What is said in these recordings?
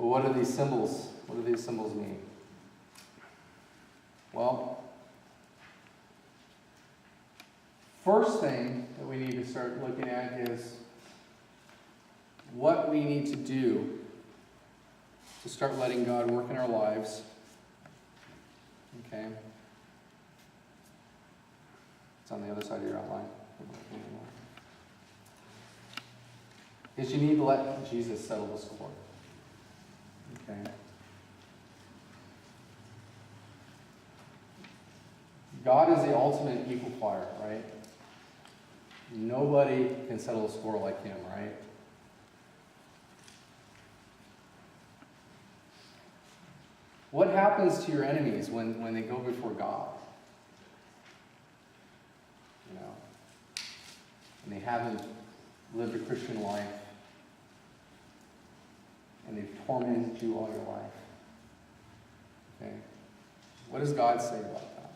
Well, what do these symbols mean? Well, first thing that we need to start looking at is what we need to do to start letting God work in our lives. Okay? It's on the other side of your outline. Is you need to let Jesus settle the score. Okay? God is the ultimate equalizer, right? Nobody can settle a score like him, right? What happens to your enemies when they go before God? You know, and they haven't lived a Christian life, and they've tormented you all your life. Okay? What does God say about that?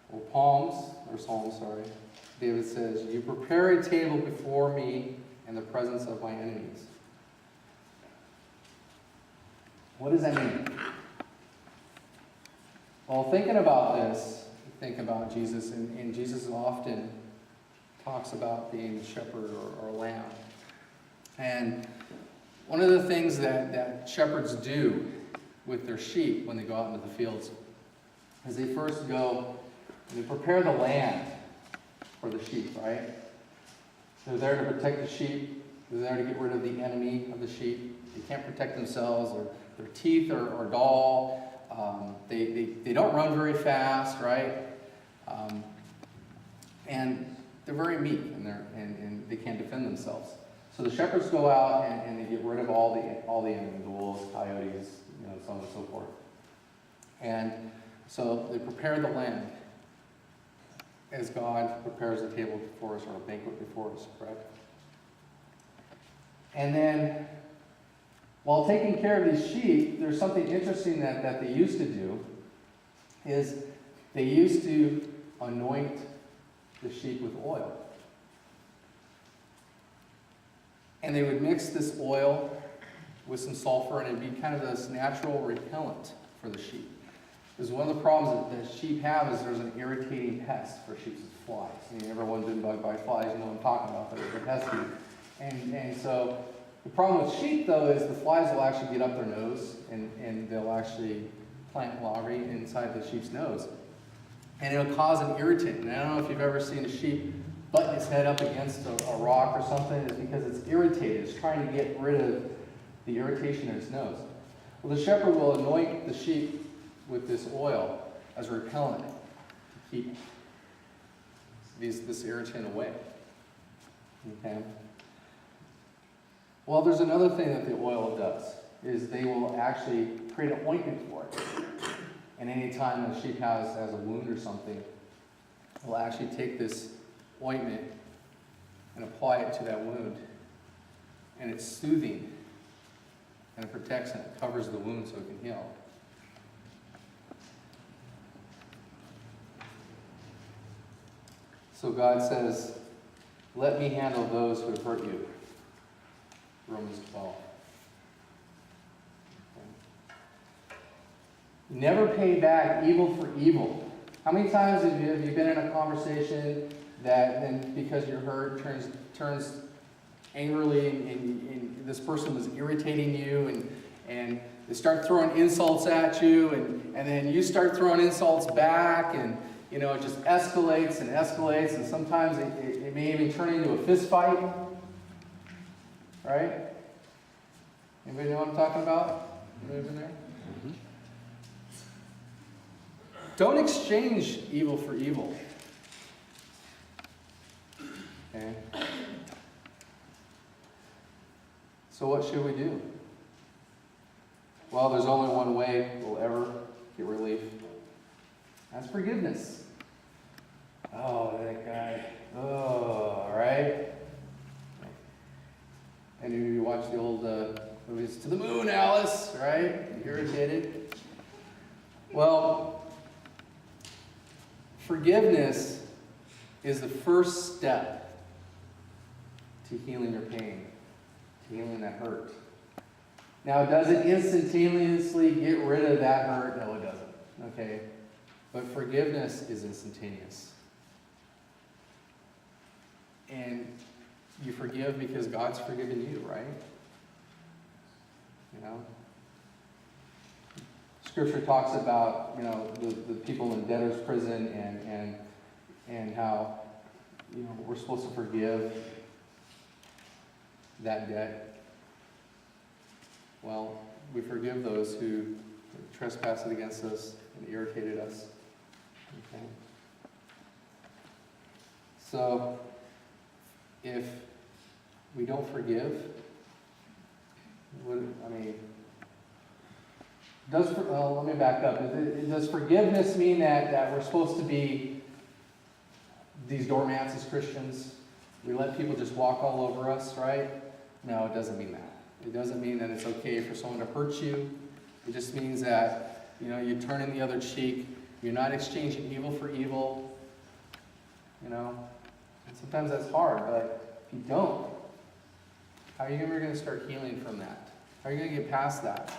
Well, Psalms, David says, "You prepare a table before me in the presence of my enemies." What does that mean? Well, thinking about this, think about Jesus, and Jesus often talks about being a shepherd or lamb. And one of the things that shepherds do with their sheep when they go out into the fields is they first go and they prepare the land for the sheep, right? They're there to protect the sheep. They're there to get rid of the enemy of the sheep. They can't protect themselves, or their teeth are dull. They don't run very fast, right? And they're very meek, and they can't defend themselves. So the shepherds go out and they get rid of all the enemy, the wolves, coyotes, so on and so forth. And so they prepare the land as God prepares a table before us, or a banquet before us, correct? And then, while taking care of these sheep, there's something interesting that they used to do, is they used to anoint the sheep with oil. And they would mix this oil with some sulfur, and it'd be kind of this natural repellent for the sheep. Because one of the problems that sheep have is there's an irritating pest for sheep, is flies. I mean, everyone's been bugged by flies, you know what I'm talking about, but they're pesky. And so the problem with sheep, though, is the flies will actually get up their nose, and they'll actually plant larvae inside the sheep's nose. And it'll cause an irritant. And I don't know if you've ever seen a sheep button its head up against a rock or something. It's because it's irritated. It's trying to get rid of the irritation in its nose. Well, the shepherd will anoint the sheep with this oil as a repellent to keep this irritant away. Okay? Well, there's another thing that the oil does, is they will actually create an ointment for it. And any time a sheep has a wound or something, they'll actually take this ointment and apply it to that wound. And it's soothing, and it protects and it covers the wound so it can heal. So God says, "Let me handle those who have hurt you." Romans 12. Never pay back evil for evil. How many times have you been in a conversation that then, because you're hurt, turns angrily, and this person was irritating you, and they start throwing insults at you, and then you start throwing insults back, and it just escalates and escalates, and sometimes it may even turn into a fist fight. Right? Anybody know what I'm talking about? Anybody been there? Mm-hmm. Don't exchange evil for evil. Okay? So what should we do? Well, there's only one way we'll ever get relief. That's forgiveness. Oh, that guy. Oh, right? And you watch the old movies, "To the Moon, Alice," right? Irritated. Well, forgiveness is the first step to healing your pain, to healing that hurt. Now, does it instantaneously get rid of that hurt? No, it doesn't. Okay? But forgiveness is instantaneous. And you forgive because God's forgiven you, right? You know? Scripture talks about, the people in debtor's prison and how, we're supposed to forgive that debt. Well, we forgive those who trespassed against us and irritated us. Okay? So, if we don't forgive, let me back up. Does forgiveness mean that we're supposed to be these doormats as Christians? We let people just walk all over us, right? No, it doesn't mean that. It doesn't mean that it's okay for someone to hurt you. It just means that, you turn in the other cheek. You're not exchanging evil for evil. And sometimes that's hard, but if you don't, how are you ever going to start healing from that? How are you going to get past that?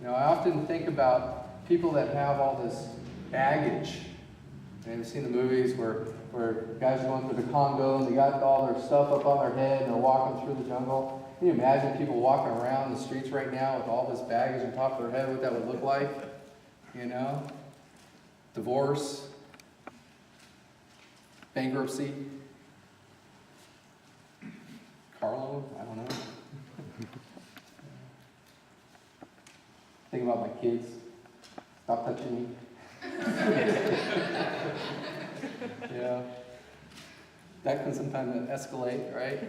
I often think about people that have all this baggage. And you've seen the movies where guys are going through the Congo and they got all their stuff up on their head and they're walking through the jungle. Can you imagine people walking around the streets right now with all this baggage on top of their head, what that would look like? Divorce, bankruptcy, car loan, I don't know. Think about my kids. Stop touching me. Yeah. That can sometimes escalate, right?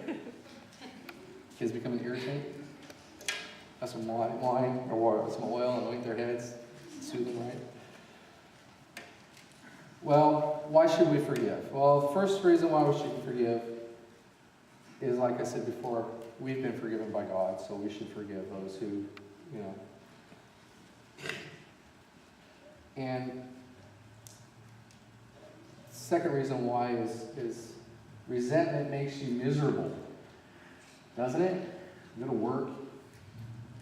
Kids become an irritant. Have some wine or some oil and anoint their heads. Soothe them, right? Well, why should we forgive? Well, the first reason why we should forgive is, like I said before, we've been forgiven by God, so we should forgive those who, And second reason why is resentment makes you miserable. Doesn't it? You go to work,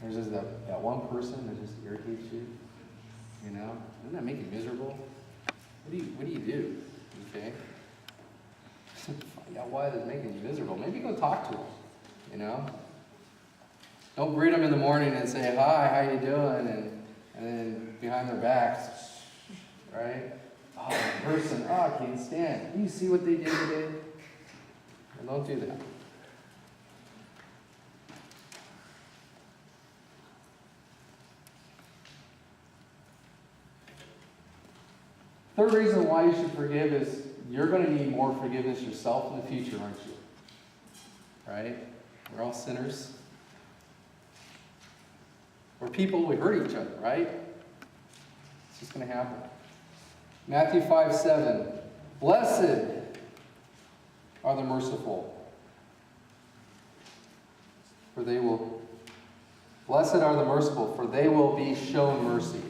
there's just that one person that just irritates you. Doesn't that make you miserable? What do you do? Okay? Find out why they're making you miserable. Maybe go talk to them. Don't greet them in the morning and say, "Hi, how you doing?" And then behind their backs, right? Oh, that person, I can't stand. You see what they did today? Well, don't do that. Third reason why you should forgive is you're going to need more forgiveness yourself in the future, aren't you? Right? We're all sinners. We're people, we hurt each other, right? It's just going to happen. Matthew 5:7. Blessed are the merciful, for they will be shown mercy.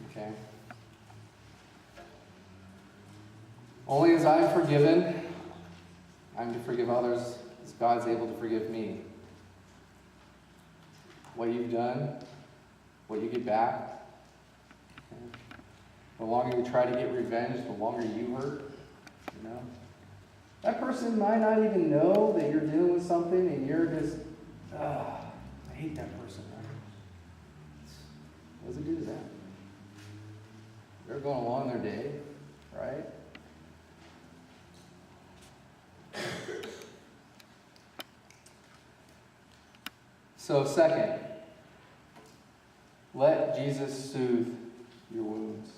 Okay? Only as I'm forgiven, I'm to forgive others as God's able to forgive me. What you've done, what you get back. Okay? The longer you try to get revenge, the longer you hurt. That person might not even know that you're dealing with something and you're just, I hate that person. What does it do to them? They're going along their day, right? So second, let Jesus soothe your wounds.